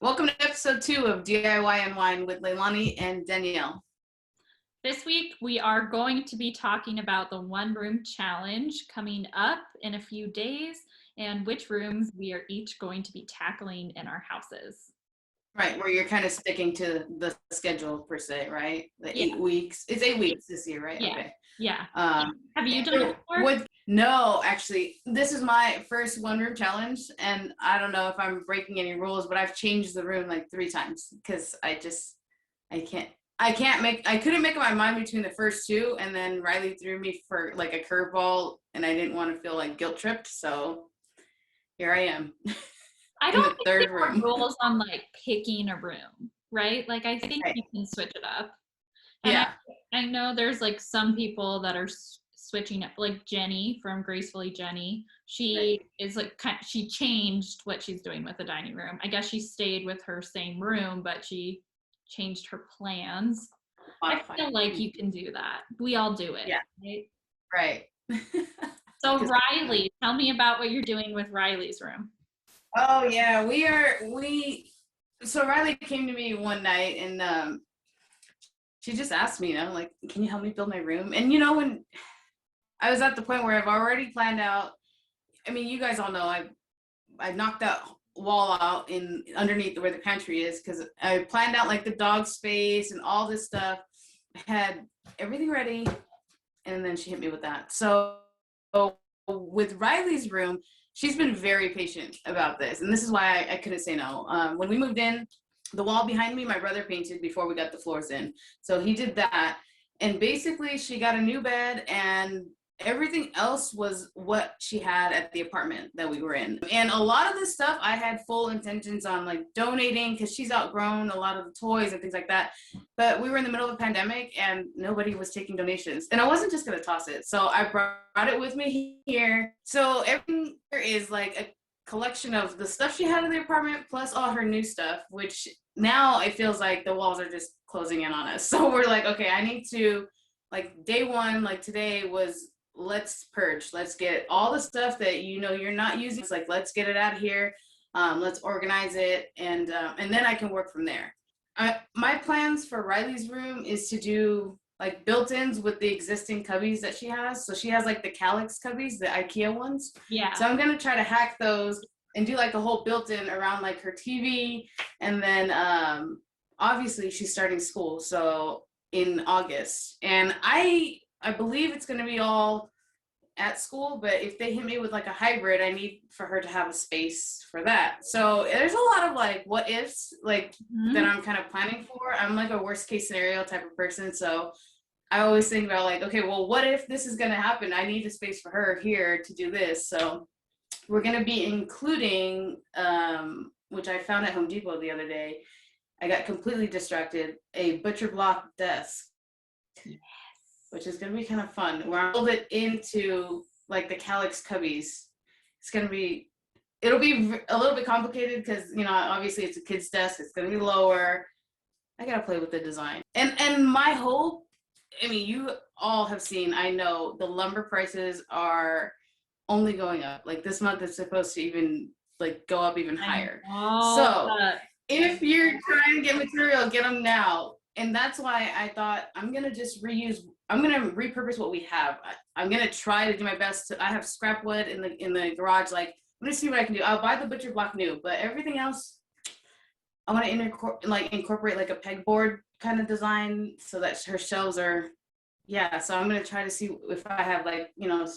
Welcome to episode 2 of DIY Unwind with Leilanie and Danielle. This week, we are going to be talking about the one room challenge coming up in a few days and which rooms we are each going to be tackling in our houses. Right, where you're kind of sticking to the schedule per se, right? The 8 weeks. It's 8 weeks this year, right? Yeah. Okay. Yeah. Have you done it before? No, actually, this is my first one room challenge, and I don't know if I'm breaking any rules, but I've changed the room like 3 times because I couldn't make up my mind between the first 2, and then Riley threw me for like a curveball, and I didn't want to feel like guilt tripped, so here I am. I don't think there are rules on like picking a room, right? Like I think you can switch it up. And yeah. I know there's like some people that are switching up, like Jenny from Gracefully Jenny. She is like, she changed what she's doing with the dining room. I guess she stayed with her same room, but she changed her plans. I feel like you can do that. We all do it. Yeah. Right. So Riley, tell me about what you're doing with Riley's room. Oh yeah, so Riley came to me one night and she just asked me, like, can you help me build my room? And when I was at the point where I've already planned out, I mean, you guys all know I knocked that wall out in underneath where the pantry is because I planned out like the dog space and all this stuff. I had everything ready, and then she hit me with that. So with Riley's room, she's been very patient about this, and this is why I couldn't say no. When we moved in, the wall behind me, my brother painted before we got the floors in. So he did that, and basically she got a new bed, and everything else was what she had at the apartment that we were in. And a lot of this stuff I had full intentions on like donating because she's outgrown a lot of the toys and things like that. But we were in the middle of a pandemic and nobody was taking donations. And I wasn't just going to toss it. So I brought it with me here. So everything here is like a collection of the stuff she had in the apartment plus all her new stuff, which now it feels like the walls are just closing in on us. So we're like, okay, I need to, like, day one, like today was, let's purge. Let's get all the stuff that you're not using. It's like, let's get it out of here. Let's organize it, and then I can work from there. My plans for Riley's room is to do like built-ins with the existing cubbies that she has. So she has like the Calyx cubbies, the IKEA ones. Yeah. So I'm gonna try to hack those and do like a whole built-in around like her TV, and then obviously she's starting school, so in August, and I believe it's going to be all at school, but if they hit me with like a hybrid, I need for her to have a space for that. So there's a lot of like what ifs like that I'm kind of planning for. I'm like a worst case scenario type of person. So I always think about like, okay, well, what if this is going to happen? I need a space for her here to do this. So we're going to be including, which I found at Home Depot the other day. I got completely distracted, a butcher block desk. Yes. Which is going to be kind of fun. We're going to build it into like the Calyx cubbies. It'll be a little bit complicated because, obviously it's a kid's desk. It's going to be lower. I got to play with the design. And my hope, I mean, you all have seen, I know the lumber prices are only going up. Like this month it's supposed to even like go up even higher. So if you're trying to get material, get them now. And that's why I thought I'm going to repurpose what we have. I'm going to try to do my best. I have scrap wood in the garage. Like, I'm going to see what I can do. I'll buy the butcher block new, but everything else, I want to incorporate like a pegboard kind of design so that her shelves are, so I'm going to try to see if I have like,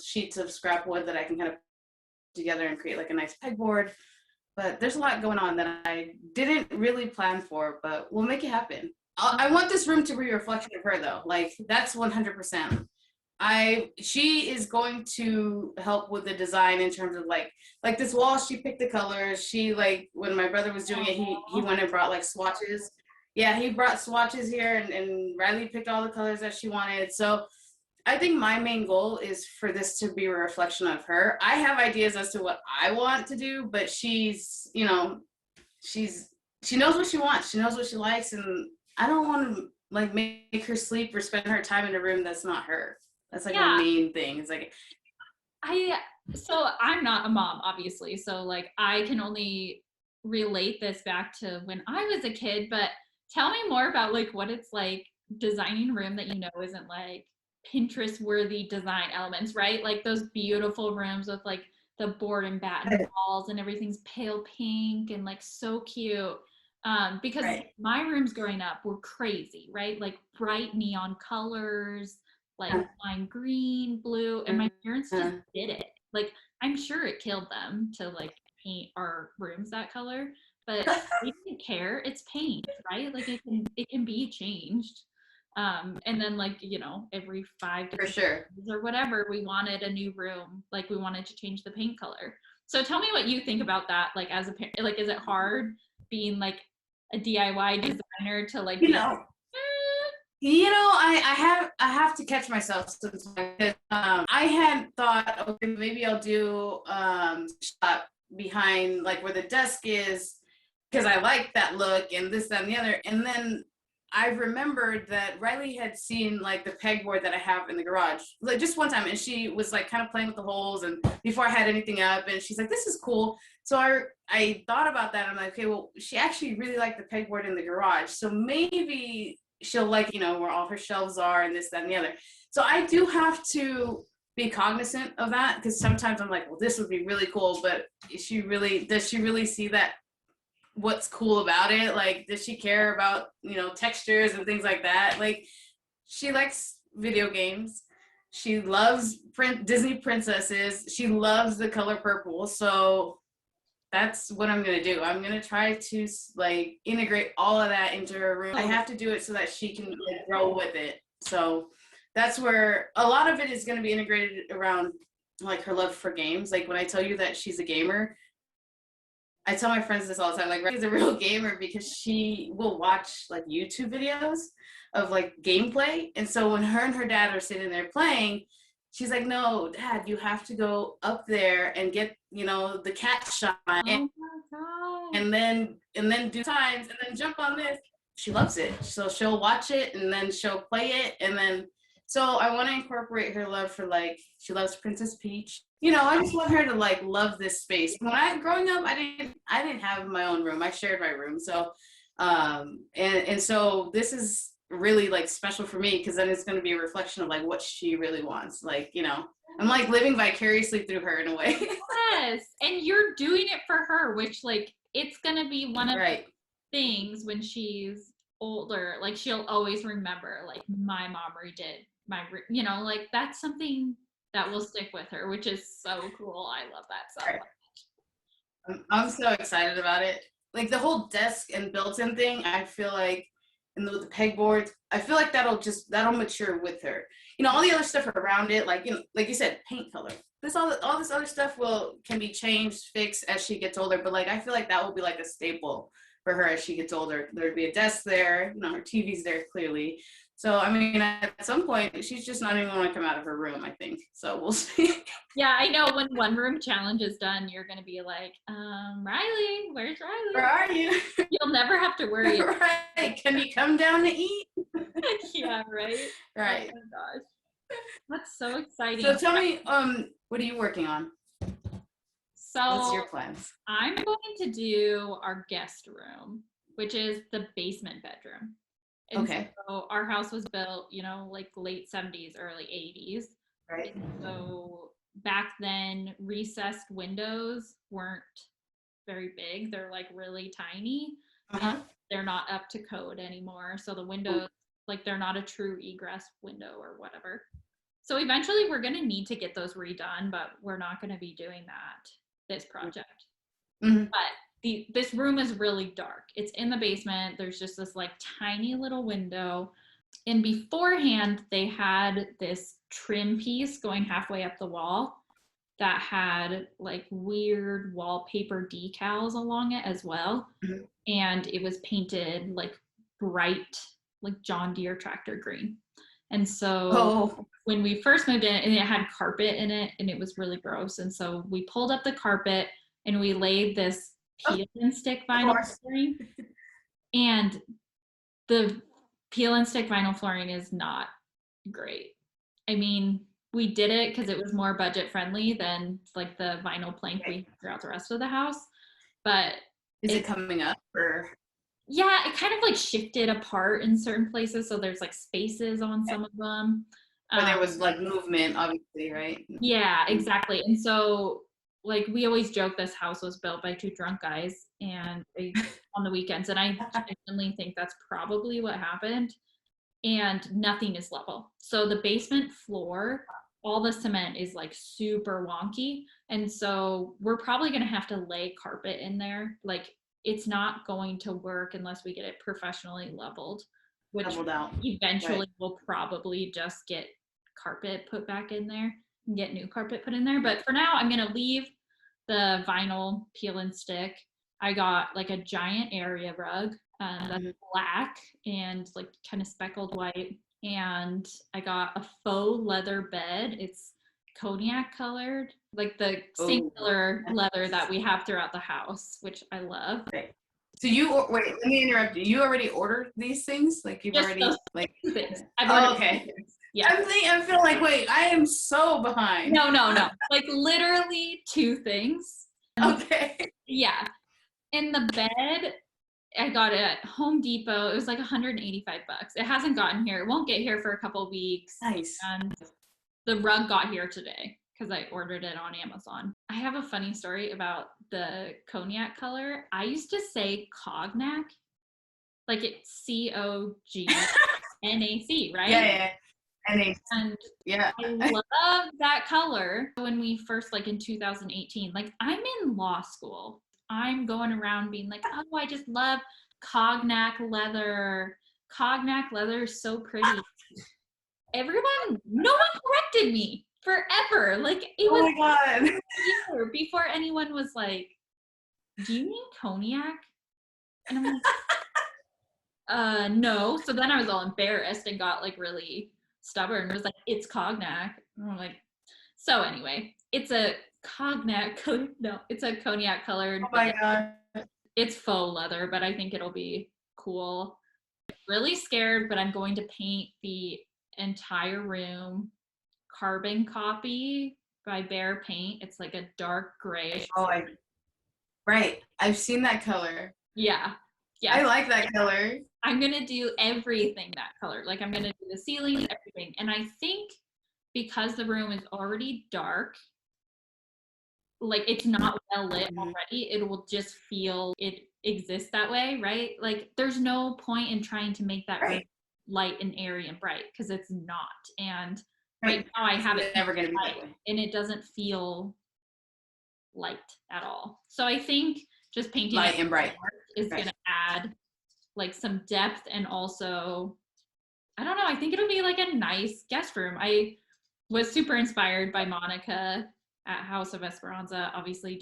sheets of scrap wood that I can kind of put together and create like a nice pegboard. But there's a lot going on that I didn't really plan for, but we'll make it happen. I want this room to be a reflection of her, though. Like, that's 100%. She is going to help with the design in terms of like this wall. She picked the colors. She, like, when my brother was doing it, he went and brought like swatches. Yeah, he brought swatches here, and Riley picked all the colors that she wanted. So I think my main goal is for this to be a reflection of her. I have ideas as to what I want to do, but she knows what she wants. She knows what she likes, and I don't want to like make her sleep or spend her time in a room that's not her. That's like my main thing. It's like so I'm not a mom, obviously. So like I can only relate this back to when I was a kid, but tell me more about like what it's like designing a room that you know isn't like Pinterest worthy design elements, right? Like those beautiful rooms with like the board and batten walls and everything's pale pink and like so cute. Because Right. my rooms growing up were crazy, right? Like bright neon colors, like lime green, blue, and my parents just did it. Like I'm sure it killed them to like paint our rooms that color, but they didn't care. It's paint, right? Like it can be changed. And then like, you know, every five For different sure. years or whatever, we wanted a new room. Like we wanted to change the paint color. So tell me what you think about that. Like as a parent, like is it hard being like a DIY designer to like You be know, I have to catch myself sometimes because I had thought, okay, maybe I'll do shop behind like where the desk is because I like that look and this, that, and the other. And then I remembered that Riley had seen like the pegboard that I have in the garage, like just one time, and she was like kind of playing with the holes and before I had anything up, and she's like, "This is cool." So I thought about that. I'm like, okay, well, she actually really liked the pegboard in the garage, so maybe she'll like, where all her shelves are and this, that, and the other. So I do have to be cognizant of that because sometimes I'm like, well, this would be really cool, but does she really see that what's cool about it? Like, does she care about, textures and things like that? Like, she likes video games. She loves Disney princesses. She loves the color purple. So that's what I'm going to do. I'm going to try to like integrate all of that into her room. I have to do it so that she can like, grow with it. So that's where a lot of it is going to be integrated around like her love for games. Like when I tell you that she's a gamer, I tell my friends this all the time. Like, Riley's a real gamer because she will watch like YouTube videos of like gameplay. And so when her and her dad are sitting there playing, she's like, "No, Dad, you have to go up there and get, the cat shot oh my god. and then do times and then jump on this." She loves it. So she'll watch it and then she'll play it and then so I want to incorporate her love for like she loves Princess Peach. I just want her to like love this space. When I growing up, I didn't have my own room. I shared my room. So and so this is really like special for me because then it's going to be a reflection of like what she really wants. Like, I'm like living vicariously through her in a way. Yes, and you're doing it for her, which like it's gonna be one of Right. the things when she's older. Like she'll always remember, like my mom redid like that's something that will stick with her, which is so cool. I love that so Right. I'm so excited about it. Like the whole desk and built-in thing, I feel like, and with the pegboards, I feel like that'll mature with her. All the other stuff around it, like like you said, paint color. All this other stuff can be changed, fixed as she gets older. But like I feel like that will be like a staple for her as she gets older. There'd be a desk there, her TV's there clearly. So I mean, at some point, she's just not even going to come out of her room. I think so. We'll see. yeah, I know when one room challenge is done, you're gonna be like, Riley, where's Where Riley? are you? You'll never have to worry. Right. Can you come down to eat? Yeah, right. Right. Oh my gosh, that's so exciting. So tell me, what are you working on? What's So your plans? I'm going to do our guest room, which is the basement bedroom. And Okay. so our house was built, like late 70s, early 80s. Right. And so back then, recessed windows weren't very big. They're like really tiny. Uh-huh. They're not up to code anymore. So the windows, like they're not a true egress window or whatever. So eventually we're going to need to get those redone, but we're not going to be doing that this project. Mm-hmm. But this room is really dark. It's in the basement. There's just this like tiny little window. And beforehand, they had this trim piece going halfway up the wall that had like weird wallpaper decals along it as well. Mm-hmm. And it was painted like bright, like John Deere tractor green. And so when we first moved in, and it had carpet in it, and it was really gross. And so we pulled up the carpet and we laid this peel and stick vinyl flooring. And the peel and stick vinyl flooring is not great. I mean, we did it because it was more budget friendly than like the vinyl plank we had throughout the rest of the house. But Is it coming up or? Yeah, it kind of like shifted apart in certain places, so there's like spaces on some of them. Where there was like movement, obviously, right? Yeah, exactly. And so like we always joke this house was built by two drunk guys and on the weekends, and I genuinely think that's probably what happened. And nothing is level. So the basement floor, all the cement is like super wonky. And so we're probably going to have to lay carpet in there. Like it's not going to work unless we get it professionally leveled, which Leveled out. eventually Right. we'll probably just get carpet put back in there and get new carpet put in there. But for now, I'm going to leave the vinyl peel and stick. I got like a giant area rug that's black and like kind of speckled white. And I got a faux leather bed. It's cognac colored, like the same color leather that we have throughout the house, which I love. Okay. So wait, let me interrupt you. You already ordered these things? Like you've Just already those like things. I've ordered okay. Yeah. I feel like, wait, I am so behind. No. Like literally 2 things. Okay. Yeah. And the bed, I got it at Home Depot. It was like $185. It hasn't gotten here. It won't get here for a couple weeks. Nice. And the rug got here today because I ordered it on Amazon. I have a funny story about the cognac color. I used to say cognac, like it's COGNAC, right? Yeah. And I love that color. When we first, like in 2018, like I'm in law school. I'm going around being like, oh, I just love cognac leather. Cognac leather is so pretty. No one corrected me forever. Like it was oh my God. a year before anyone was like, do you mean cognac? And I'm like, no. So then I was all embarrassed and got like really stubborn. It was like, it's cognac. And I'm like, so anyway, it's a cognac it's a cognac colored. Oh my God. It's faux leather, but I think it'll be cool. Really scared, but I'm going to paint the entire room carbon copy by Behr Paint. It's like a dark grayish. Right. I've seen that color. Yeah. I like that color. I'm gonna do everything that color. Like I'm gonna do the ceilings, everything. And I think because the room is already dark, like it's not well lit already, it will just feel it exists that way, right? Like there's no point in trying to make that room light and airy and bright because it's not. And right now I have it never gonna be that way. And it doesn't feel light at all. So I think just painting light and bright is gonna add like some depth, and also I don't know, I think it'll be like a nice guest room. I was super inspired by Monica at House of Esperanza, obviously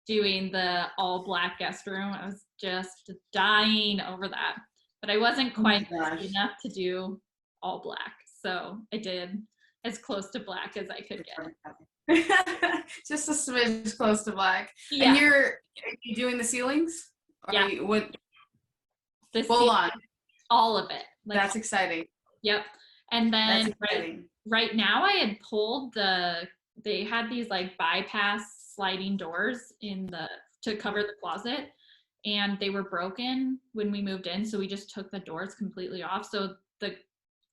doing the all black guest room. I was just dying over that, but I wasn't quite enough to do all black. So I did as close to black as I could get. Just a smidge close to black. Yeah. And are you doing the ceilings? Yeah. Full on. All of it. Like, that's exciting. Yep. And then right now I had pulled they had these like bypass sliding doors to cover the closet, and they were broken when we moved in. So we just took the doors completely off. So the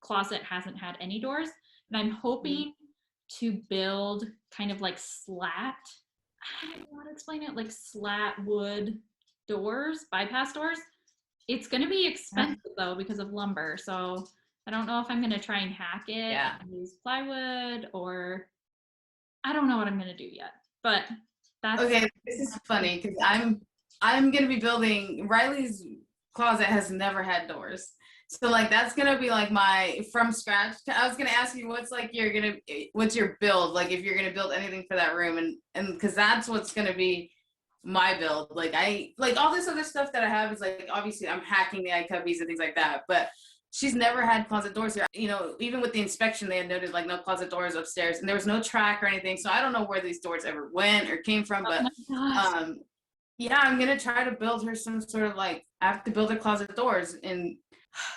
closet hasn't had any doors, and I'm hoping to build kind of like slat. I don't know how to explain it, like slat wood doors, bypass doors. It's going to be expensive though because of lumber. So I don't know if I'm going to try and hack it and use plywood, or I don't know what I'm going to do yet. But that's okay. This is funny because I'm going to be building. Riley's closet has never had doors. So like that's gonna be like my from scratch. I was gonna ask you what's your build, like if you're gonna build anything for that room, and because that's what's gonna be my build. Like all this other stuff that I have is like obviously I'm hacking the iCubbies and things like that, but she's never had closet doors here. You know, even with the inspection, they had noted like no closet doors upstairs, and there was no track or anything. So I don't know where these doors ever went or came from, but yeah, I'm gonna try to build her some sort of like I have to build her closet doors, and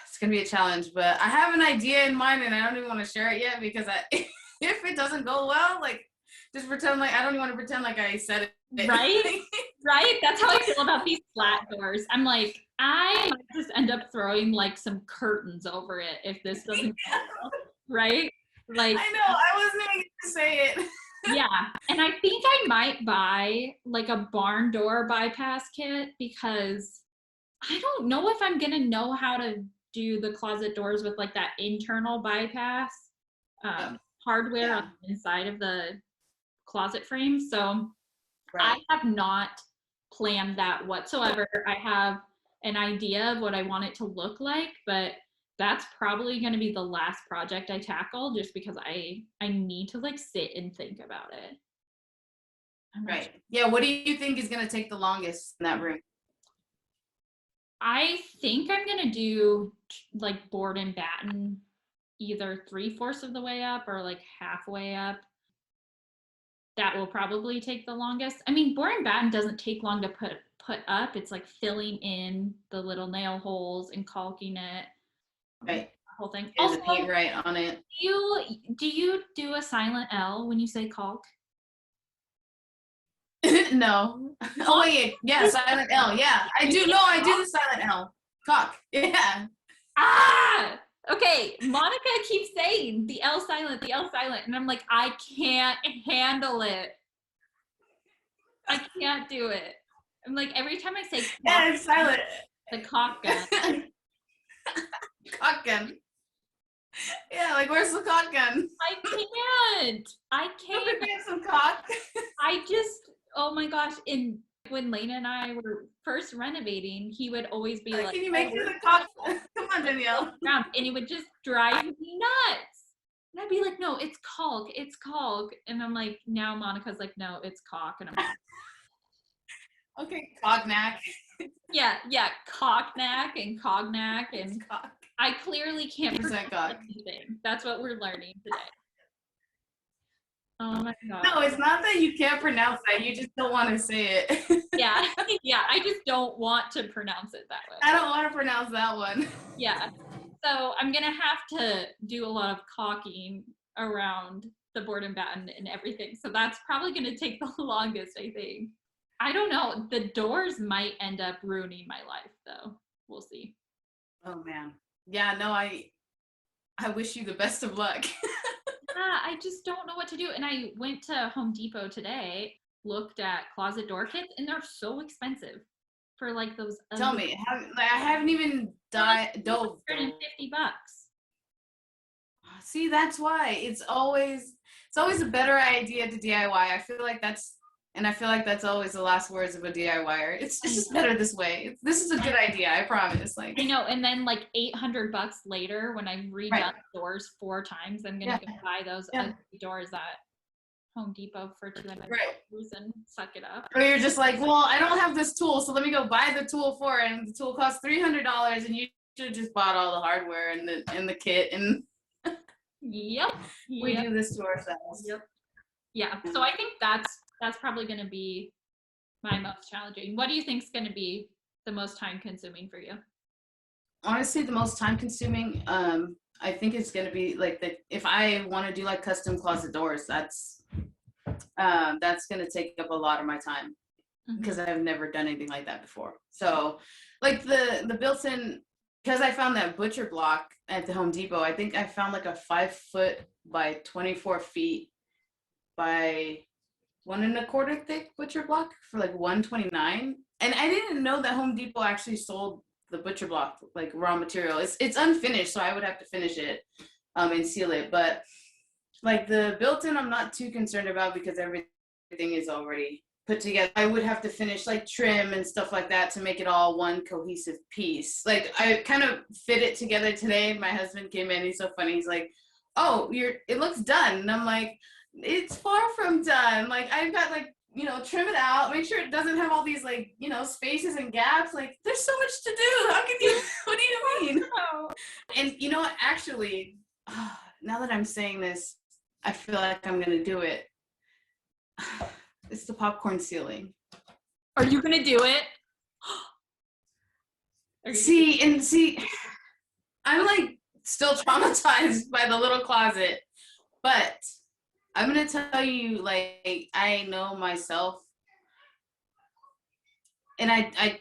it's gonna be a challenge, but I have an idea in mind and I don't even want to share it yet because if it doesn't go well, like just pretend like I don't even want to pretend like I said it. Right? Right? That's how I feel about these flat doors. I'm like, I might just end up throwing like some curtains over it if this doesn't go well, right? Like, I know, I wasn't even gonna say it. yeah. And I think I might buy like a barn door bypass kit because I don't know if I'm gonna know how to do the closet doors with like that internal bypass hardware on Yeah, the inside of the closet frame. So I right, have not planned that whatsoever. I have an idea of what I want it to look like, but that's probably going to be the last project I tackle just because I need to like sit and think about it. I'm not sure. right. Yeah, what do you think is gonna take the longest in that room? I think I'm going to do like board and batten either 3/4 of the way up or like halfway up. That will probably take the longest. I mean, board and batten doesn't take long to put up. It's like filling in the little nail holes and caulking it, the Right, whole thing. and the Also, paint right on it. do you do a silent L when you say caulk? No. Oh Caulk? wait, yeah, silent L. Yeah, I You do. say No, I do caulk? the silent L. Cock. Yeah. Ah! Okay, Monica keeps saying the L silent, and I'm like, I can't handle it. I can't do it. I'm like, every time I say caulk, Yeah, it's silent. the caulk gun. Cock gun. Yeah, like where's the cock gun? I can't. I Go can't. pick me up some cock. I just, oh my gosh. And when Lena and I were first renovating, he would always be like, Can you oh, make me where's the the cock? caulk? Come on, Danielle. Ground. And it would just drive me nuts. And I'd be like, no, it's caulk. It's caulk. And I'm like, now Monica's like, no, it's caulk. And I'm like, Okay, cognac. yeah, cocknack and cognac. It's And cock. I clearly can't 100% pronounce cock. anything. That's what we're learning today. Oh my God. No, it's not that you can't pronounce that. You just don't want to say it. Yeah, yeah, I just don't want to pronounce it that way. I don't want to pronounce that one. Yeah. So I'm gonna have to do a lot of caulking around the board and batten and everything. So that's probably gonna take the longest, I think. I don't know. The doors might end up ruining my life though. We'll see. Oh man. Yeah, no, I wish you the best of luck. Yeah, I just don't know what to do. And I went to Home Depot today, looked at closet door kits, and they're so expensive for like those Tell ugly, me, I haven't even they're like dove. $250. See, that's why it's always a better idea to DIY. I feel like that's always the last words of a DIYer. It's just better this way. This is a good idea, I promise. Like I know, and then like $800 later, when I've redone right. doors 4 times, I'm gonna Yeah. go buy those Yeah. ugly doors at Home Depot for $200 Right. and suck it up. Or you're just like, well, I don't have this tool, so let me go buy the tool for it, and the tool costs $300, and you should have just bought all the hardware and the kit, and Yep. we Yep. do this to ourselves. Yep. Yeah. So I think that's probably gonna be my most challenging. What do you think is gonna be the most time consuming for you? Honestly, the most time consuming, I think it's gonna be like if I want to do like custom closet doors, that's gonna take up a lot of my time because I've never done anything like that before. So like the built-in, because I found that butcher block at the Home Depot, I think I found like a 5 foot by 24 feet by 1 1/4 thick butcher block for like $129. And I didn't know that Home Depot actually sold the butcher block like raw material. It's unfinished, so I would have to finish it and seal it. But like the built-in, I'm not too concerned about because everything is already put together. I would have to finish like trim and stuff like that to make it all one cohesive piece. Like I kind of fit it together today. My husband came in, he's so funny. He's like, "Oh, it looks done." And I'm like, "It's far from done. Like I've got like, trim it out, make sure it doesn't have all these like, spaces and gaps. Like there's so much to do. How can you, what do you mean?" And actually, now that I'm saying this, I feel like I'm going to do it. It's the popcorn ceiling. Are you gonna do it? See, I'm like still traumatized by the little closet, but I'm gonna tell you, like, I know myself. and I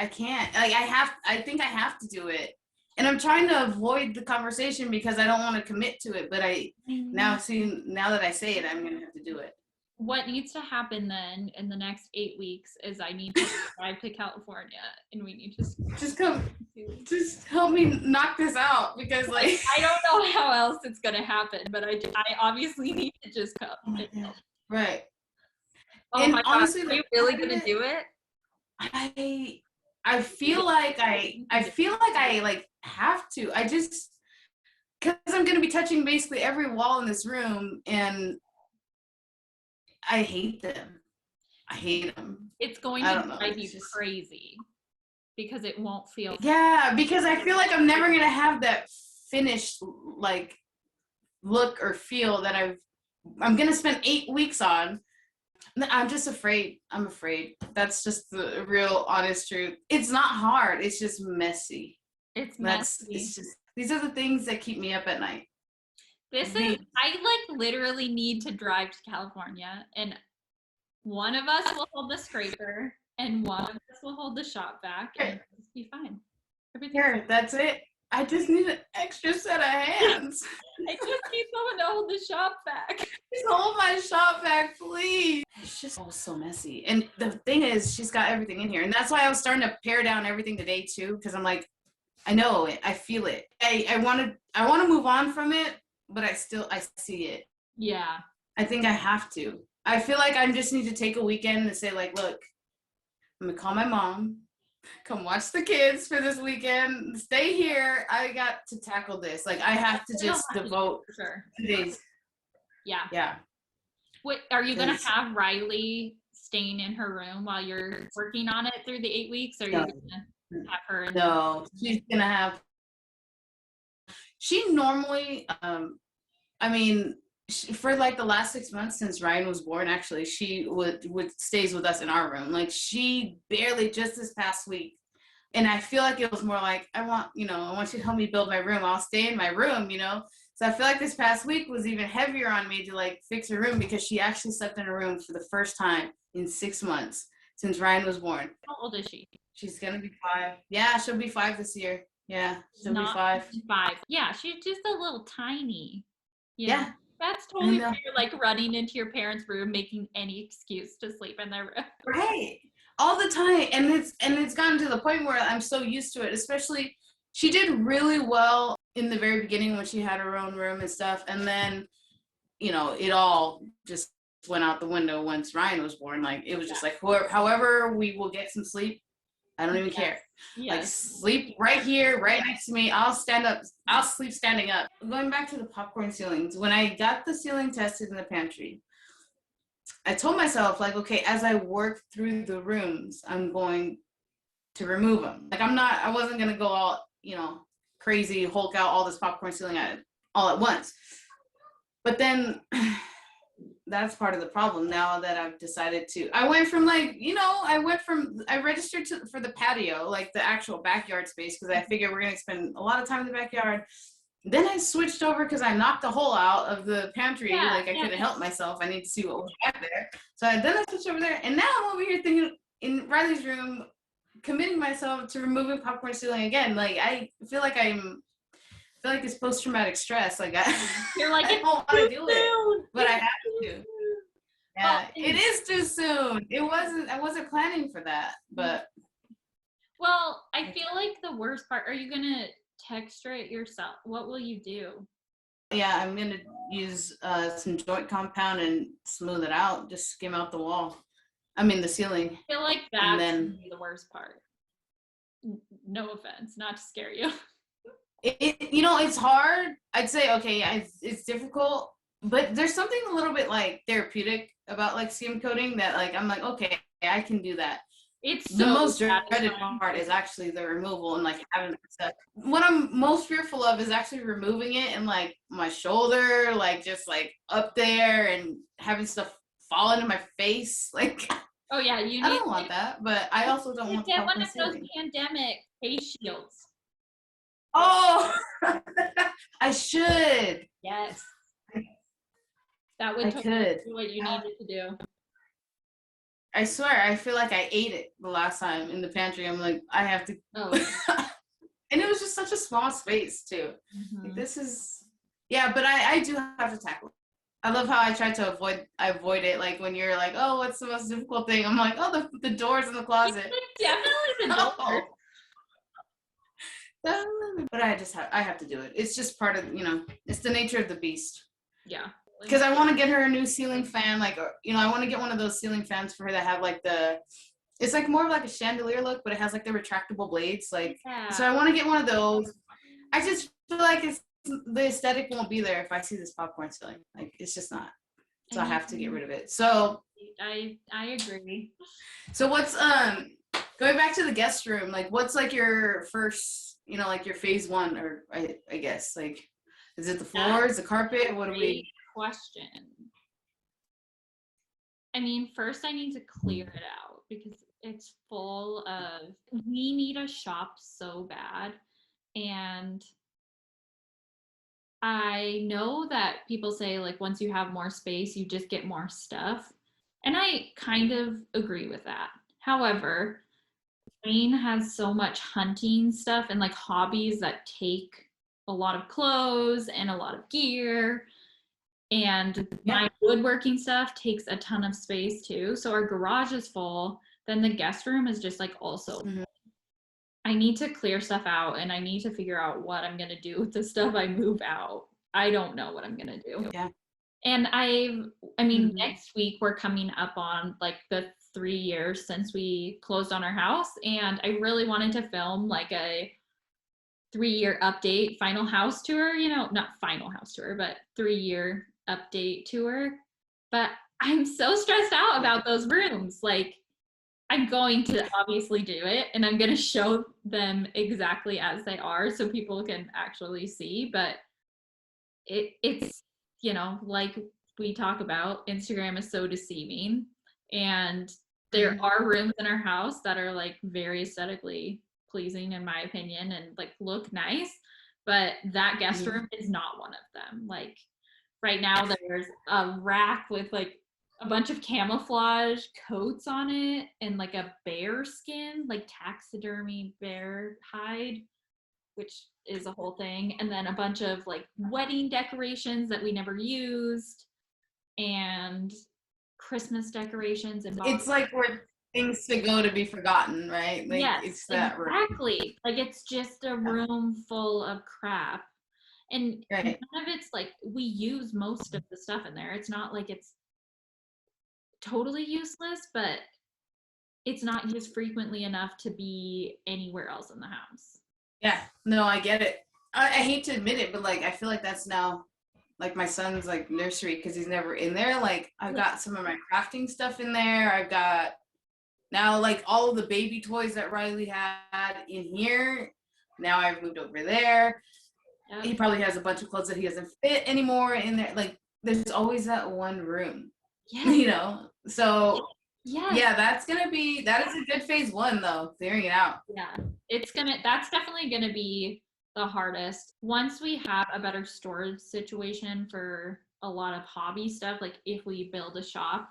can't. Like I think I have to do it. And I'm trying to avoid the conversation because I don't want to commit to it, but now that I say it, I'm gonna have to do it. What needs to happen then in the next 8 weeks is I need to drive to California and we need to just help me knock this out because like I don't know how else it's gonna happen, but I obviously need to just come. oh my God. Right. Oh And my honestly, God, are you really gonna do it? I feel like I like have to. I just because I'm gonna be touching basically every wall in this room, and I hate them. I hate them. It's going to drive you crazy because it won't feel. Yeah, because I feel like I'm never gonna have that finished like look or feel that I'm gonna spend 8 weeks on. I'm just afraid. I'm afraid. That's just the real honest truth. It's not hard. It's just messy. It's messy. It's just these are the things that keep me up at night. I like literally need to drive to California, and one of us will hold the scraper and one of us will hold the shop vac, and it'll just be fine. Here, that's it. I just need an extra set of hands. I just need someone to hold the shop vac. Just hold my shop vac, please. It's just all so messy. And the thing is, she's got everything in here. And that's why I was starting to pare down everything today too, because I'm like, I know it. I feel it. I want to move on from it, but I see it. Yeah. I think I have to. I feel like I just need to take a weekend and say like, look, I'm gonna call my mom. Come watch the kids for this weekend. Stay here. I got to tackle this. Like I have to just devote 2 days. Yeah. Yeah. What are you gonna have Riley staying in her room while you're working on it through the 8 weeks? Or are you gonna have her? No, she's gonna have. She normally, I mean, for like the last 6 months since Ryan was born, actually, she would stays with us in our room. Like she barely just this past week. And I feel like it was more like, I want you to help me build my room. I'll stay in my room, So I feel like this past week was even heavier on me to like fix her room because she actually slept in her room for the first time in 6 months since Ryan was born. How old is she? She's gonna be 5. Yeah, she'll be 5 this year. Yeah, she'll be 5. 5. Yeah, she's just a little tiny. Yeah. That's totally weird, like running into your parents' room, making any excuse to sleep in their room. Right. All the time. And it's gotten to the point where I'm so used to it, especially she did really well in the very beginning when she had her own room and stuff. And then, it all just went out the window once Ryan was born. Like it was just like, however we will get some sleep, I don't even care. Like sleep right here, right next to me. I'll stand up. I'll sleep standing up. Going back to the popcorn ceilings, when I got the ceiling tested in the pantry, I told myself like, okay, as I work through the rooms, I'm going to remove them. Like I wasn't going to go all, crazy, Hulk out all this popcorn ceiling all at once. But then that's part of the problem now that I've decided to. I went from I registered for the patio, like the actual backyard space, because I figured we're going to spend a lot of time in the backyard. Then I switched over because I knocked a hole out of the pantry. I couldn't help myself. I need to see what was back there. So then I switched over there. And now I'm over here thinking in Riley's room, committing myself to removing popcorn ceiling again. Like I feel like it's post-traumatic stress. Like you're like, I don't want to do it, but I have to. Yeah, it is too soon. I wasn't planning for that, but. Well, I feel like the worst part, are you going to texture it yourself? What will you do? Yeah, I'm going to use some joint compound and smooth it out, just skim out the wall. The ceiling. I feel like that's going to be the worst part. No offense, not to scare you. It's hard. I'd say, okay, yeah, it's difficult, but there's something a little bit like therapeutic about like skim coating that like, I'm like, okay, I can do that. It's the most dreaded part is actually the removal and like having that stuff. What I'm most fearful of is actually removing it and like my shoulder, like just like up there and having stuff fall into my face. Like, oh yeah, I don't want that, but I also don't want to get one of those pandemic face shields. Oh, I should. Yes. That would totally do what you needed to do. I swear, I feel like I ate it the last time in the pantry. I'm like, I have to. Oh, And it was just such a small space too. Like, this is, yeah, but I do have to tackle it. I love how I try to avoid it. Like when you're like, oh, what's the most difficult thing? I'm like, oh, the doors in the closet. definitely the door. But I have to do it. It's just part of, it's the nature of the beast. Yeah. Because I want to get her a new ceiling fan, like, I want to get one of those ceiling fans for her that have like it's like more of like a chandelier look, but it has like the retractable blades. Like, so I want to get one of those. I just feel like the aesthetic won't be there if I see this popcorn ceiling. Like, it's just not. So I have to get rid of it. So I agree. So what's going back to the guest room? Like, what's like your first, like your phase one, or I guess like, is it the floors, the carpet? What do we? Question. I mean, first I need to clear it out because it's full of, we need a shop so bad. And I know that people say like once you have more space, you just get more stuff. And I kind of agree with that. However, Wayne has so much hunting stuff and like hobbies that take a lot of clothes and a lot of gear. And my woodworking stuff takes a ton of space too. So our garage is full. Then the guest room is just like also. I need to clear stuff out and I need to figure out what I'm going to do with the stuff I move out. I don't know what I'm going to do. Yeah. And I mean, next week we're coming up on like the 3 years since we closed on our house. And I really wanted to film like a 3-year update, final house tour, not final house tour, but 3-year update tour. But I'm so stressed out about those rooms. Like, I'm going to obviously do it and I'm going to show them exactly as they are so people can actually see. But it's, like we talk about, Instagram is so deceiving. And there are rooms in our house that are like very aesthetically pleasing in my opinion and like look nice, but that guest room is not one of them. Like right now there's a rack with like a bunch of camouflage coats on it and like a bear skin, like taxidermy bear hide, which is a whole thing, and then a bunch of like wedding decorations that we never used and Christmas decorations and it's like where things to go to be forgotten, right? Like, yes, it's that exactly room. Like it's just a room full of crap, and none of it's like we use most of the stuff in there. It's not like it's totally useless, but it's not used frequently enough to be anywhere else in the house. Yeah, no, I get it. I hate to admit it, but like I feel like that's now like my son's like nursery because he's never in there. Like I've got some of my crafting stuff in there. I've got now like all of the baby toys that Riley had in here. Now I've moved over there. Yep. He probably has a bunch of clothes that he doesn't fit anymore in there. Like there's always that one room, So yeah, that is a good phase one though, clearing it out. Yeah, that's definitely gonna be the hardest. Once we have a better storage situation for a lot of hobby stuff, like if we build a shop,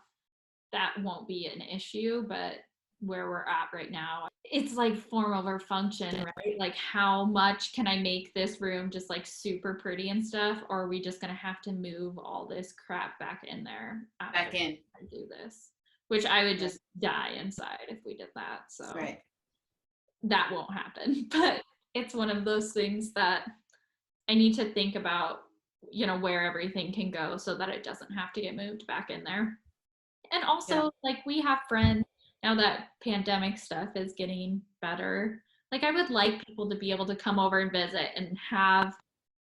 that won't be an issue, but where we're at right now, it's like form over function, right? Like how much can I make this room just like super pretty and stuff, or are we just gonna have to move all this crap back in there back in and do this, which I would just die inside if we did that. So that won't happen, but it's one of those things that I need to think about, where everything can go so that it doesn't have to get moved back in there. And also like we have friends now that pandemic stuff is getting better. Like I would like people to be able to come over and visit and have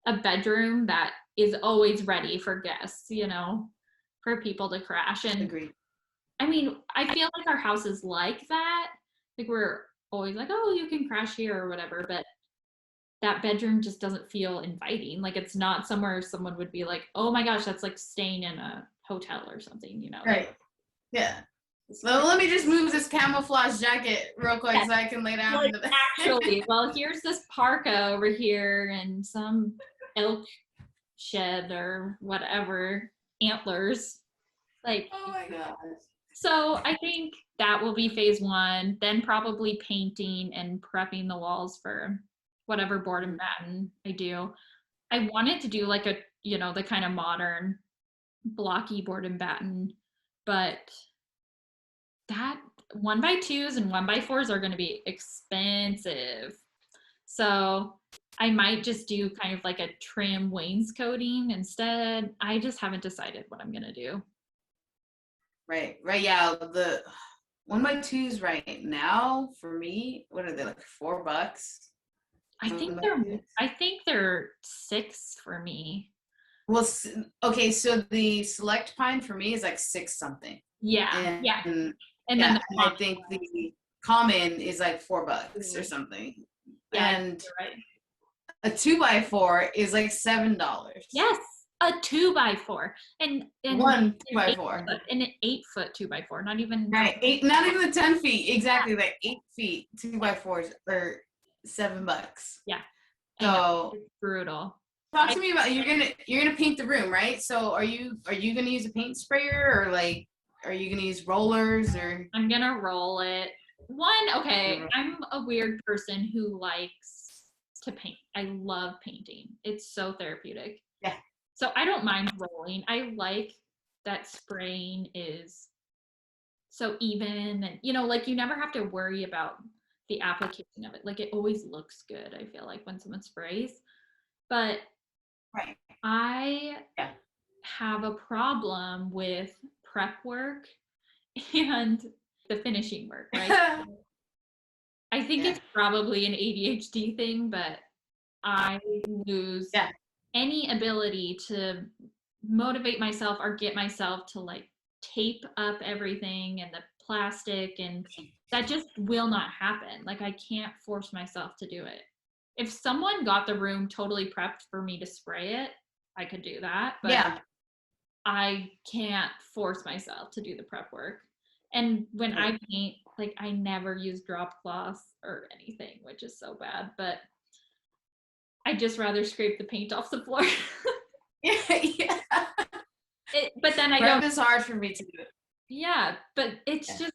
a bedroom that is always ready for guests, for people to crash. And agreed. I mean, I feel like our house is like that. Like we're always like, oh, you can crash here or whatever, but that bedroom just doesn't feel inviting. Like it's not somewhere someone would be like, oh my gosh, that's like staying in a hotel or something, Right. Yeah. So let me just move this camouflage jacket real quick so I can lay down in the bed. Actually, well, here's this parka over here and some elk shed or whatever, antlers. Like, oh my gosh. So I think that will be phase 1. Then probably painting and prepping the walls for whatever board and batten I do. I wanted to do like a, the kind of modern blocky board and batten, but that 1x2s and 1x4s are going to be expensive. So I might just do kind of like a trim wainscoting instead. I just haven't decided what I'm going to do. Right. Yeah. The 1x2s right now for me, what are they, like $4? I think they're 6 for me. Well, okay, so the select pine for me is like 6 something. Yeah. And then I think the common is like $4 or something. Yeah, and right. A 2x4 is like $7. Yes, a 2x4 and 1 2x4 and an 8-foot 2x4, not even right. Not even the 10 feet exactly. Like 8 feet 2x4s are $7. Yeah, so it's brutal. Talk to me about you're gonna paint the room, right? So are you gonna use a paint sprayer, or like are you gonna use rollers, or? I'm gonna roll it. I'm a weird person who likes to paint. I love painting. It's so therapeutic. Yeah. So I don't mind rolling. I like that spraying is so even, and like you never have to worry about the application of it. Like it always looks good, I feel like, when someone sprays. But right. I have a problem with prep work and the finishing work, right? I think it's probably an ADHD thing, but I lose any ability to motivate myself or get myself to like tape up everything and the plastic, and that just will not happen. Like I can't force myself to do it. If someone got the room totally prepped for me to spray it, I could do that, but I can't force myself to do the prep work. And when I paint, like I never use drop cloths or anything, which is so bad, but I just rather scrape the paint off the floor. Yeah. But then prep is hard for me to do. Yeah, but it's just,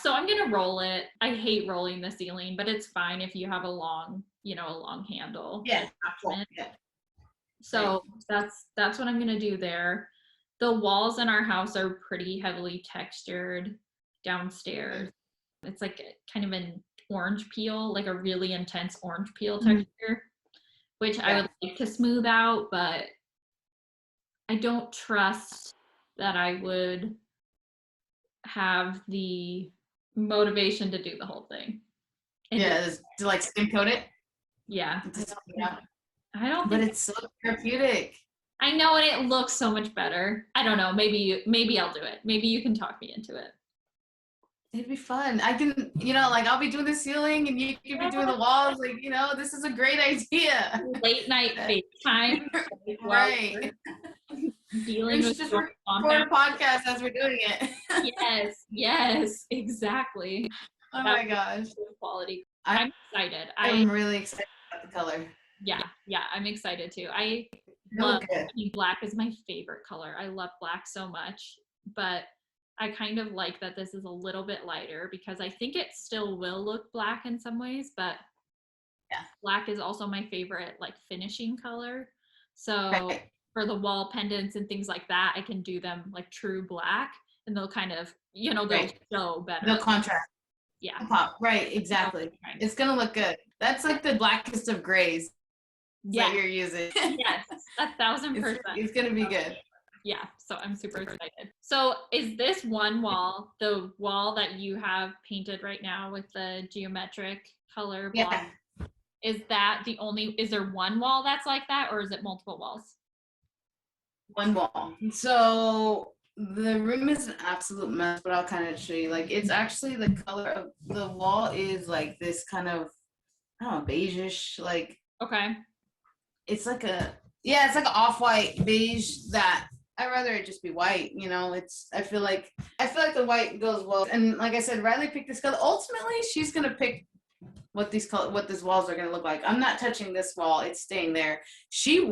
so I'm gonna roll it. I hate rolling the ceiling, but it's fine if you have a long handle. Yeah. So that's what I'm gonna do there. The walls in our house are pretty heavily textured downstairs. It's like kind of an orange peel, like a really intense orange peel texture, which I would like to smooth out, but I don't trust that I would have the motivation to do the whole thing. To like skim coat it. Yeah. I don't think, but it's so therapeutic. I know, and it looks so much better. I don't know. Maybe I'll do it. Maybe you can talk me into it. It'd be fun. I can, like I'll be doing the ceiling and you can be doing the walls. Like, this is a great idea. Late night FaceTime. Right. Dealing with just record a podcast as we're doing it. Yes, exactly. Oh my gosh. Quality. I'm excited. I'm really excited about the color. Yeah, I'm excited too. I love black is my favorite color. I love black so much, but I kind of like that this is a little bit lighter because I think it still will look black in some ways, but black is also my favorite like finishing color. So for the wall pendants and things like that, I can do them like true black and they'll kind of, they'll show better. They'll contrast. Yeah. Pop. Right, exactly. It's going to look good. That's like the blackest of grays that you're using. Yes, 1,000%. It's going to be good. Yeah, so I'm super excited. So is this one wall, the wall that you have painted right now with the geometric color block, is there one wall that's like that, or is it multiple walls? One wall. So the room is an absolute mess, but I'll kind of show you. Like, it's actually the color of the wall is like this kind of, I don't know, beige-ish, like. Okay. It's like it's like an off-white beige that I'd rather it just be white, I feel like the white goes well. And like I said, Riley picked this color. Ultimately, she's going to pick what these walls are going to look like. I'm not touching this wall. It's staying there. She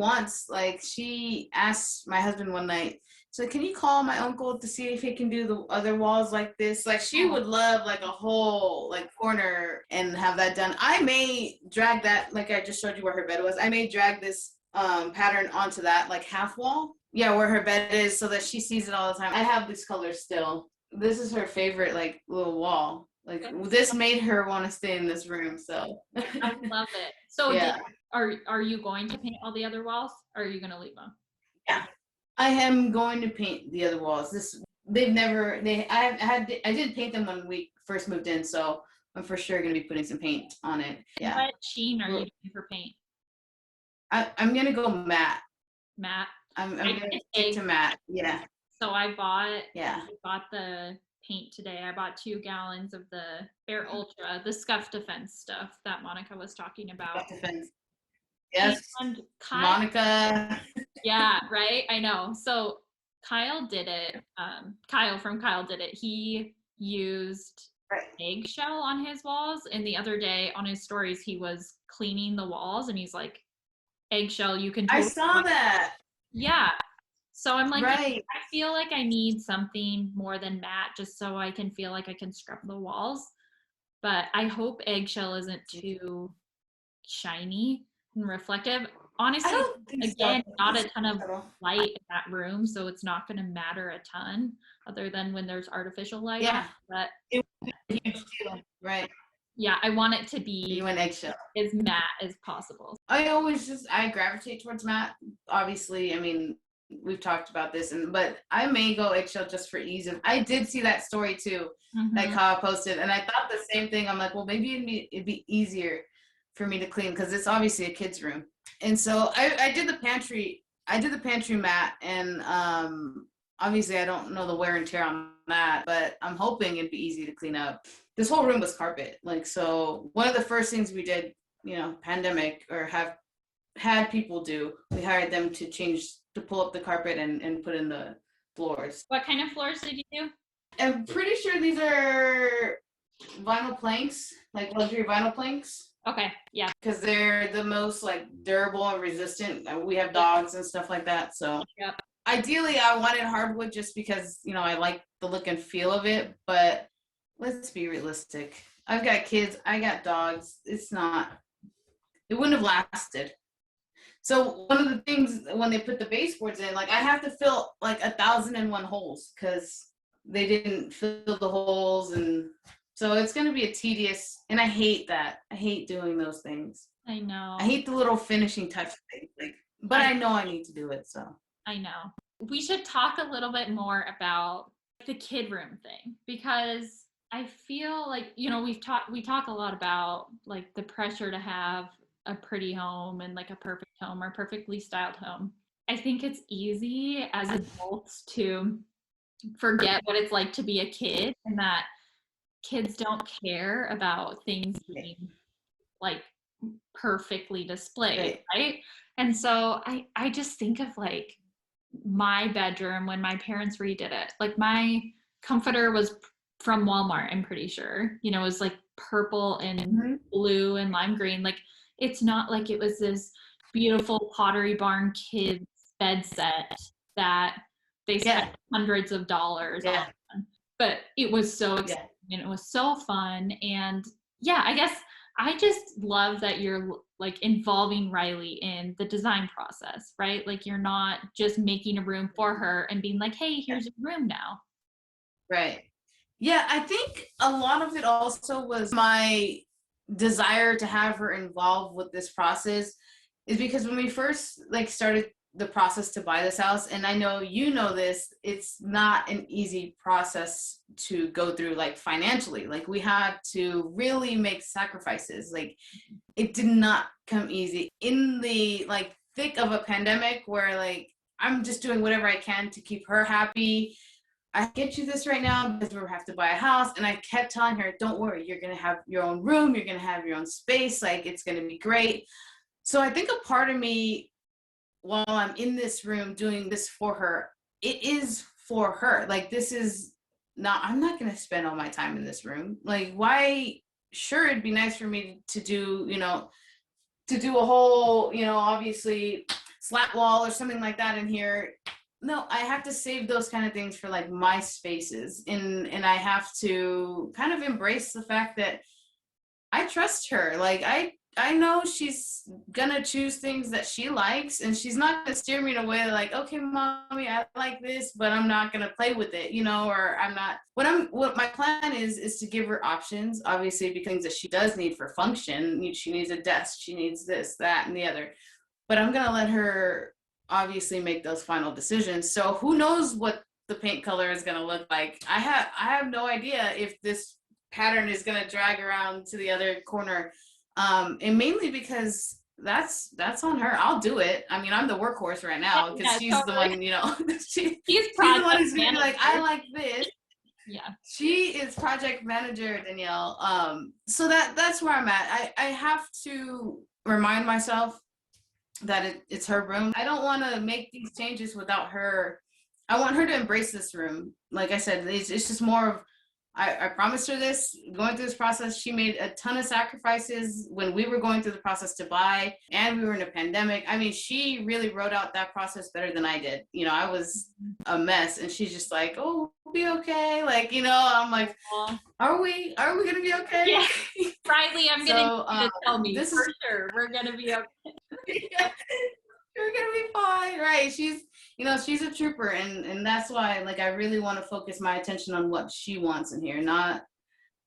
asked my husband one night So can you call my uncle to see if he can do the other walls like this? Like she would love like a whole like corner and have that done. I may drag that, like I just showed you where her bed was. I may drag this pattern onto that like half wall. Yeah, where her bed is, so that she sees it all the time. I have these colors still. This is her favorite like little wall. Like this made her want to stay in this room. So I love it. So yeah. are you going to paint all the other walls, or are you going to leave them? Yeah. I am going to paint the other walls. I didn't paint them when we first moved in, so I'm for sure gonna be putting some paint on it. Yeah. What sheen are you doing for paint? I'm gonna go matte. Matte. I'm gonna stick to matte. Yeah. So I Yeah. bought the paint today. I bought 2 gallons of the Air Ultra, the scuff defense stuff that Monica was talking about. Defense. Yes. And Monica. yeah, right. I know. So Kyle did it. Kyle from Kyle did it. He used eggshell on his walls, and the other day on his stories he was cleaning the walls, and he's like, eggshell, you can totally I saw that. Yeah. So I'm like, right. I feel like I need something more than matte just so I can feel like I can scrub the walls. But I hope eggshell isn't too shiny and reflective. Honestly, again, not a ton of light in that room, so it's not going to matter a ton other than when there's artificial light. Yeah. But right. Yeah, I want it to be eggshell. As matte as possible. I gravitate towards matte. Obviously, I mean, we've talked about this, but I may go eggshell just for ease of. I did see that story too, that Kyle posted, and I thought the same thing. I'm like, well, maybe it'd be easier for me to clean because it's obviously a kid's room. And so I did the pantry. I did the pantry matte, and obviously I don't know the wear and tear on that, but I'm hoping it'd be easy to clean up. This whole room was carpet, like, so one of the first things we did, pandemic, or have had people do, we hired them to pull up the carpet and put in the floors. What kind of floors did you do? I'm pretty sure these are vinyl planks, like luxury vinyl planks. Okay, yeah. Because they're the most like durable and resistant. We have dogs and stuff like that, so. Yep. Ideally, I wanted hardwood just because, I like the look and feel of it, but let's be realistic. I've got kids, I got dogs. It wouldn't have lasted. So one of the things when they put the baseboards in, like I have to fill like 1,001 holes because they didn't fill the holes, and so it's going to be a tedious, and I hate that. I hate doing those things. I know. I hate the little finishing touch thing, but I know I need to do it, so. I know. We should talk a little bit more about the kid room thing, because I feel like, we talk a lot about like the pressure to have a pretty home and like a perfect home or perfectly styled home. I think it's easy as adults to forget what it's like to be a kid, and that kids don't care about things being like perfectly displayed, right? And so I just think of like my bedroom when my parents redid it. Like my comforter was from Walmart, I'm pretty sure. It was like purple and blue and lime green. Like it's not like it was this beautiful Pottery Barn kids bed set that they spent hundreds of dollars on. But it was so exciting and it was so fun. And I guess I just love that you're like involving Riley in the design process, right? Like you're not just making a room for her and being like, hey, here's your room now. Right. Yeah, I think a lot of it also was my desire to have her involved with this process, is because when we first like started the process to buy this house, and I know this, it's not an easy process to go through, like financially. Like we had to really make sacrifices. Like it did not come easy in the like thick of a pandemic where like I'm just doing whatever I can to keep her happy. I get you this right now because we have to buy a house. And I kept telling her, don't worry, you're going to have your own room. You're going to have your own space. Like it's going to be great. So I think a part of me, while I'm in this room doing this for her, it is for her. Like this is not, I'm not going to spend all my time in this room. Like why? Sure, it'd be nice for me to do, to do a whole, obviously slat wall or something like that in here. no, I have to save those kind of things for like my spaces, and I have to kind of embrace the fact that I trust her. Like I know she's gonna choose things that she likes, and she's not gonna steer me in a way like, okay, mommy, I like this, but I'm not gonna play with it, or I'm not. What my plan is to give her options, obviously, because things that she does need for function. She needs a desk, she needs this, that, and the other. But I'm gonna let her obviously make those final decisions. So who knows what the paint color is gonna look like? I have no idea if this pattern is gonna drag around to the other corner, and mainly because that's on her. I'll do it. I mean, I'm the workhorse right now because Yeah, she's the totally. one. He's She's the one project who's gonna be like, I manager. like this. Yeah. She is project manager, Danielle. So that's where I'm at. I have to remind myself that it's her room. I don't want to make these changes without her. I want her to embrace this room. Like I said, it's just more of, I promised her this going through this process. She made a ton of sacrifices when we were going through the process to buy, and we were in a pandemic. I mean, she really wrote out that process better than I did. I was a mess, and she's just like, "Oh, we'll be okay." Like, I'm like, Aw. "Are we? Are we gonna be okay?" Yeah. Riley, I'm gonna need So you to tell me this for is sure we're gonna be okay. you're gonna be fine, right? She's a trooper, and that's why, like, I really want to focus my attention on what she wants in here, not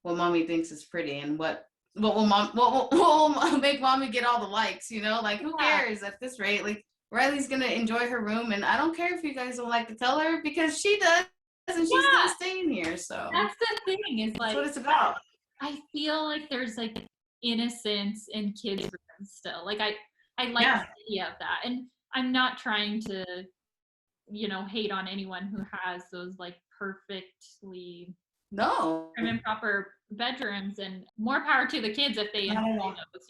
what mommy thinks is pretty, and what will make mommy get all the likes. Like, who Yeah. cares at this rate? Like, Riley's gonna enjoy her room, and I don't care if you guys don't like to tell her, because she does, and she's gonna Yeah. stay in here. So That's the thing, is that's like what it's about. I feel like there's like innocence in kids' rooms still. Like I like Yeah. the idea of that. And I'm not trying to, hate on anyone who has those like perfectly No. prim and proper bedrooms, and more power to the kids if they Not at enjoy all. those.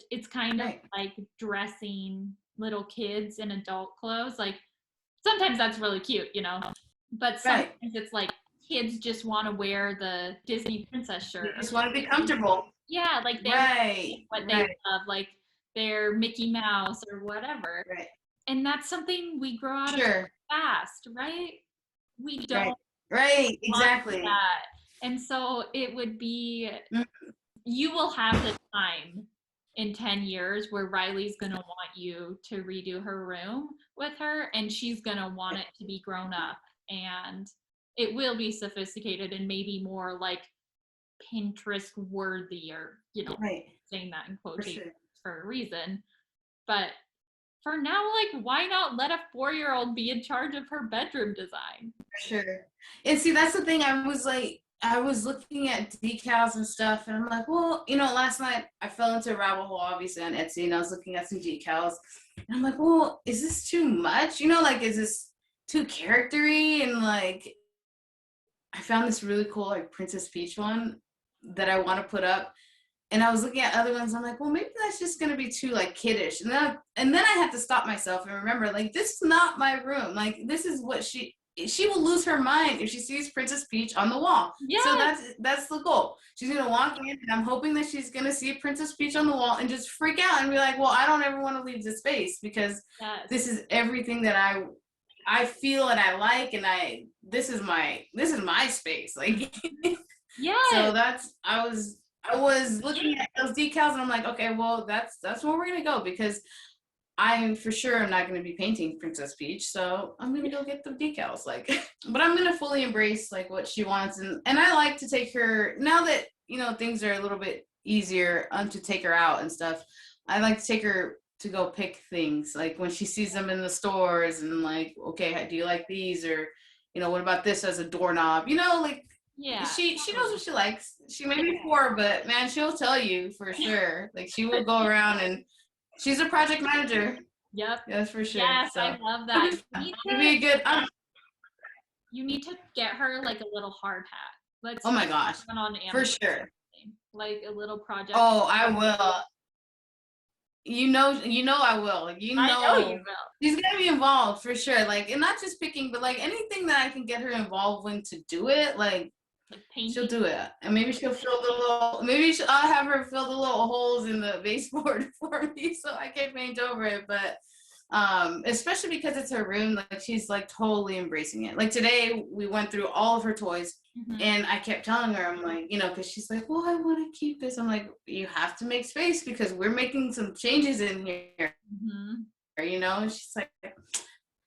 It's kind of Right. like dressing little kids in adult clothes. Like sometimes that's really cute. But sometimes Right. it's like kids just want to wear the Disney princess You shirt. just want to be comfortable. Yeah, like they Right. what they Right. love, like their Mickey Mouse or whatever. Right. And that's something we grow out of Sure. fast, right? We Right. don't Right. want Exactly. that. And so it would be, Mm. you will have the time in 10 years where Riley's going to want you to redo her room with her, and she's going to want it to be grown up, and it will be sophisticated and maybe more like Pinterest worthy, or Right. saying that in For quotations sure. for a reason. But for now, like, why not let a 4-year-old be in charge of her bedroom design? For sure. And see, that's the thing. I was looking at decals and stuff, and I'm like, well, last night I fell into a rabbit hole, obviously, on Etsy, and I was looking at some decals, and I'm like, well, is this too much? Like, is this too charactery? And like, I found this really cool, like, Princess Peach one that I want to put up. And I was looking at other ones. I'm like, well, maybe that's just gonna be too like kiddish. And then I had to stop myself and remember, like, this is not my room. Like, this is what she will lose her mind if she sees Princess Peach on the wall. So Yes, that's the goal. She's gonna walk in, and I'm hoping that she's gonna see Princess Peach on the wall and just freak out and be like, well, I don't ever want to leave this space, because yes, this is everything that I feel and I like, and this is my space. Like, yes, so I was looking at those decals, and I'm like, okay, well, that's where we're gonna go, because I'm for sure I'm not gonna be painting Princess Peach, so I'm gonna go get the decals. Like, but I'm gonna fully embrace like what she wants, and I like to take her now that things are a little bit easier to take her out and stuff. I like to take her to go pick things, like when she sees them in the stores, and like, okay, do you like these, or what about this as a doorknob? Like, yeah, she knows what she likes. She may yeah, be poor, but man, she'll tell you for sure. Like, she will go around, and she's a project manager. yep, That's for sure. yes, I So love it'll that. be fun. It'll be a good. You need to get her like a little hard hat. Let's Oh find my gosh, one on for Amazon, sure. like a little project. Oh, I will. I will. Like, I know you will. she's gonna be involved for sure. Like, and not just picking, but like anything that I can get her involved in to do it. Like, Like she'll painting. do it, and maybe she'll fill the little. Maybe I'll have her fill the little holes in the baseboard for me, so I can paint over it. But Especially because it's her room. Like she's like totally embracing it. Like today we went through all of her toys. And I kept telling her, I'm like, because she's like, well, I want to keep this. I'm like, you have to make space because we're making some changes in here, And she's like,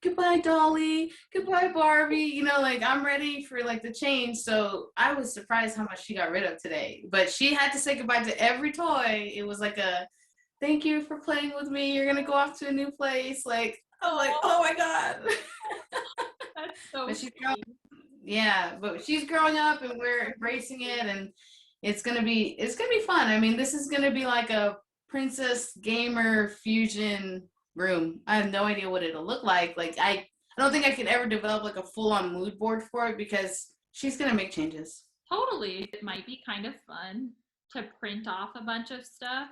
goodbye, Dolly. Goodbye, Barbie. Like I'm ready for like the change. So I was surprised how much she got rid of today. But she had to say goodbye to every toy. It was like a, thank you for playing with me. You're going to go off to a new place. Like, I'm like, oh my God. That's so but but she's growing up and we're embracing it, and it's gonna be fun. I mean, this is gonna be like a princess gamer fusion room. I have no idea what it'll look like. Like I don't think I could ever develop like a full-on mood board for it because she's gonna make changes. Totally. It might be kind of fun to print off a bunch of stuff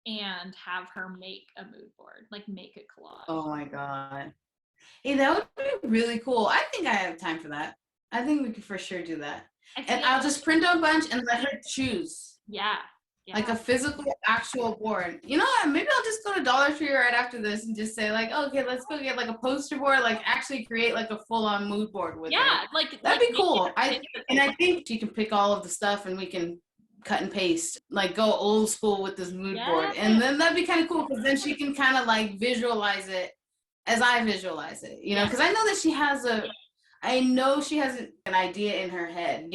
and have her make a mood board, like make a collage. Oh my God. Hey, that would be really cool. I think I have time for that. I think we could for sure do that. And I'll just print out a bunch and let her choose. Yeah. Like a physical, actual board. You know what? Maybe I'll just go to Dollar Tree right after this and just say like, okay, let's go get like a poster board, like actually create like a full-on mood board with it. Like that'd be cool. I think she can pick all of the stuff and we can cut and paste, like go old school with this mood board. And then that'd be kind of cool because then she can kind of like visualize it as I visualize it, because I know that she has an idea in her head,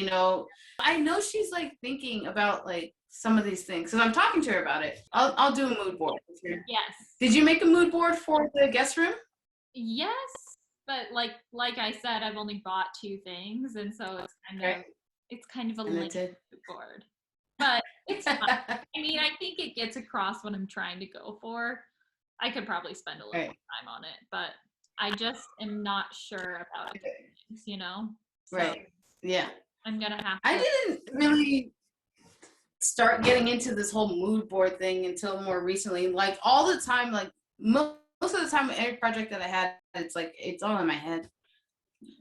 I know she's like thinking about like some of these things because I'm talking to her about it. I'll do a mood board with her. Yes. Did you make a mood board for the guest room? Yes, but like I said, I've only bought 2 things, and so it's kind of a limited board. But it's fun. I mean, I think it gets across what I'm trying to go for. I could probably spend a little more time on it, but I just am not sure about things, So right. Yeah. I'm going to have to. I didn't really start getting into this whole mood board thing until more recently. Like all the time, like most of the time, every project that I had, it's like, it's all in my head.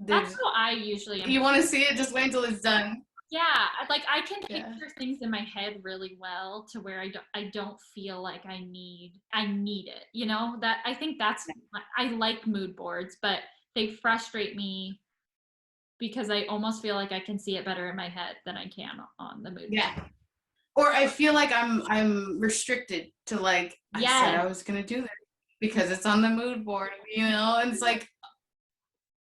That's how I usually am. You want to see it? Just wait until it's done. Yeah, like I can picture things in my head really well to where I don't feel like I need it. That I think that's I like mood boards, but they frustrate me because I almost feel like I can see it better in my head than I can on the mood board. Or I feel like I'm restricted to like I said I was gonna do this because it's on the mood board, and it's like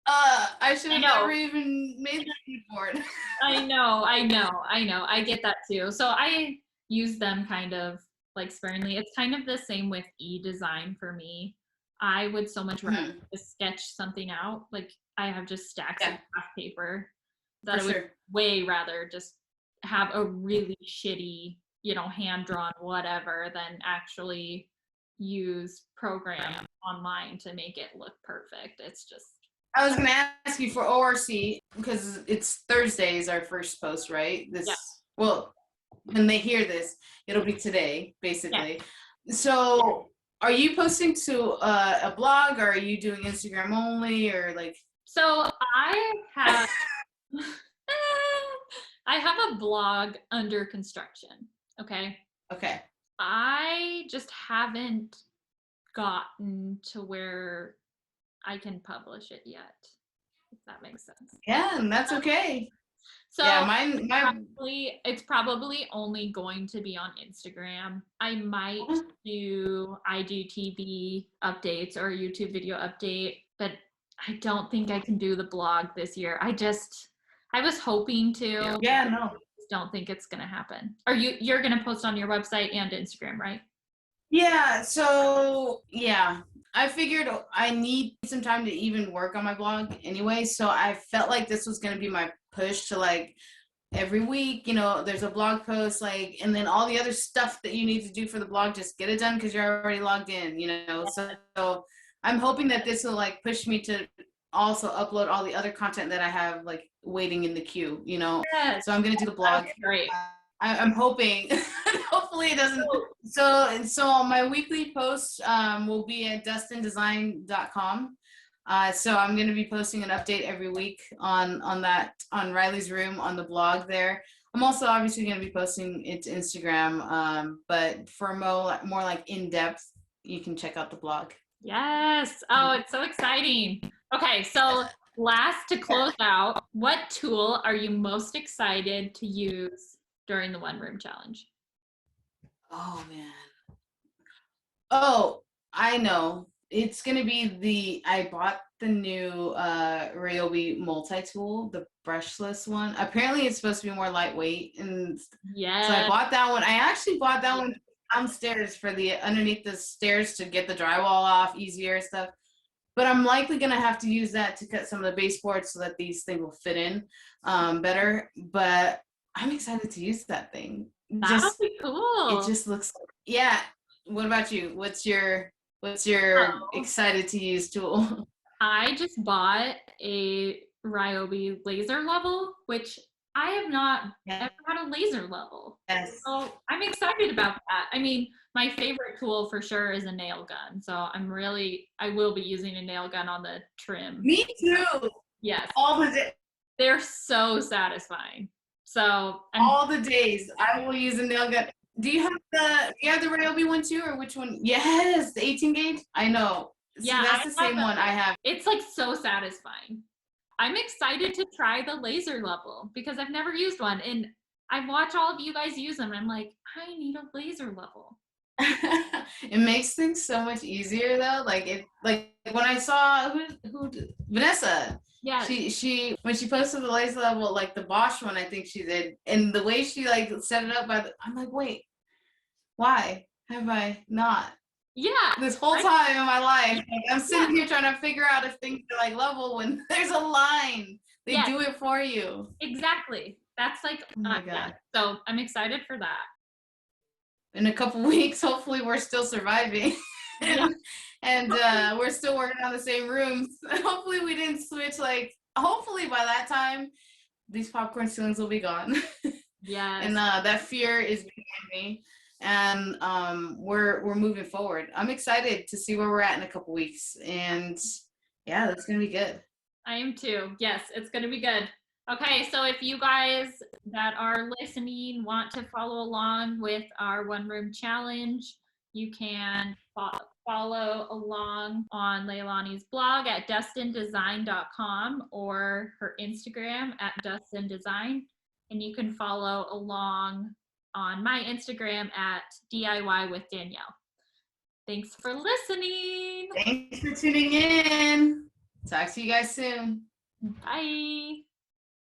I should have never even made that mood board. I know. I get that too. So I use them kind of like sparingly. It's kind of the same with e-design for me. I would so much rather just sketch something out. Like I have just stacks of graph paper that I would way rather just have a really shitty, hand-drawn whatever than actually use program online to make it look perfect. It's just I was going to ask you for ORC because it's Thursday is our first post, right? Well, when they hear this, it'll be today, basically. Yeah. So are you posting to a blog or are you doing Instagram only or like? So I have, I have a blog under construction. Okay. Okay. I just haven't gotten to where I can publish it yet, if that makes sense. Yeah, and that's okay. So it's probably only going to be on Instagram. I might do IGTV updates or YouTube video update, but I don't think I can do the blog this year. I was hoping to. Yeah, no. I don't think it's gonna happen. You're gonna post on your website and Instagram, right? Yeah, so I figured I need some time to even work on my blog anyway, so I felt like this was going to be my push to like every week, there's a blog post, like, and then all the other stuff that you need to do for the blog, just get it done because you're already logged in, so I'm hoping that this will like push me to also upload all the other content that I have like waiting in the queue, Yes. So I'm going to do the blog. That's great. I'm hoping, hopefully it doesn't. So my weekly posts will be at dustindesign.com. So I'm going to be posting an update every week on Riley's room on the blog there. I'm also obviously going to be posting it to Instagram, but for more like in depth, you can check out the blog. Yes. Oh, it's so exciting. Okay, so last to close out, what tool are you most excited to use during the one room challenge? Oh man. Oh, I know. It's gonna be I bought the new Ryobi multi-tool, the brushless one. Apparently it's supposed to be more lightweight, and so I Yes. bought that one. I actually bought that one downstairs for the underneath the stairs to get the drywall off easier and stuff. But I'm likely gonna have to use that to cut some of the baseboards so that these things will fit in better. But I'm excited to use that thing. That'll Just be it cool. just looks yeah. What about you? What's your Oh, excited to use tool? I just bought a Ryobi laser level, which I have not ever had a laser level. Yes. So I'm excited about that. I mean, my favorite tool for sure is a nail gun. So I will be using a nail gun on the trim. Me too. Yes, All the day, they're so satisfying. So I'm, all the days. I will use a nail gun. Do you have the Ryobi one too, or which one? Yes, the 18 gauge. I know. See, yeah, that's the same one I have. it's like so satisfying. I'm excited to try the laser level because I've never used one. And I watch all of you guys use them. And I'm like, I need a laser level. It makes things so much easier though. Like when I saw Vanessa, Yes. she when she posted the lace level, like the Bosch one, I think she did, and the way she like set it up, I'm like, wait, why have I not Yeah. this whole I, time in my life? Like, I'm yeah. sitting here trying to figure out if things are like level when there's a line. They Yes. do it for you. Exactly. That's like, Oh my yeah. god. So I'm excited for that. In a couple weeks, hopefully we're still surviving. Yeah. and we're still working on the same rooms. Hopefully we didn't switch. Like hopefully by that time these popcorn ceilings will be gone, Yes. and that fear is behind me. And we're moving forward. I'm excited to see where we're at in a couple weeks, and yeah, that's gonna be good. I am too. Yes, it's going to be good. Okay, so if you guys that are listening want to follow along with our one room challenge, you can follow along on Leilanie's blog at dustindesign.com or her Instagram at dustindesign. And you can follow along on my Instagram at DIY with Danielle. Thanks for listening. Thanks for tuning in. Talk to you guys soon. Bye.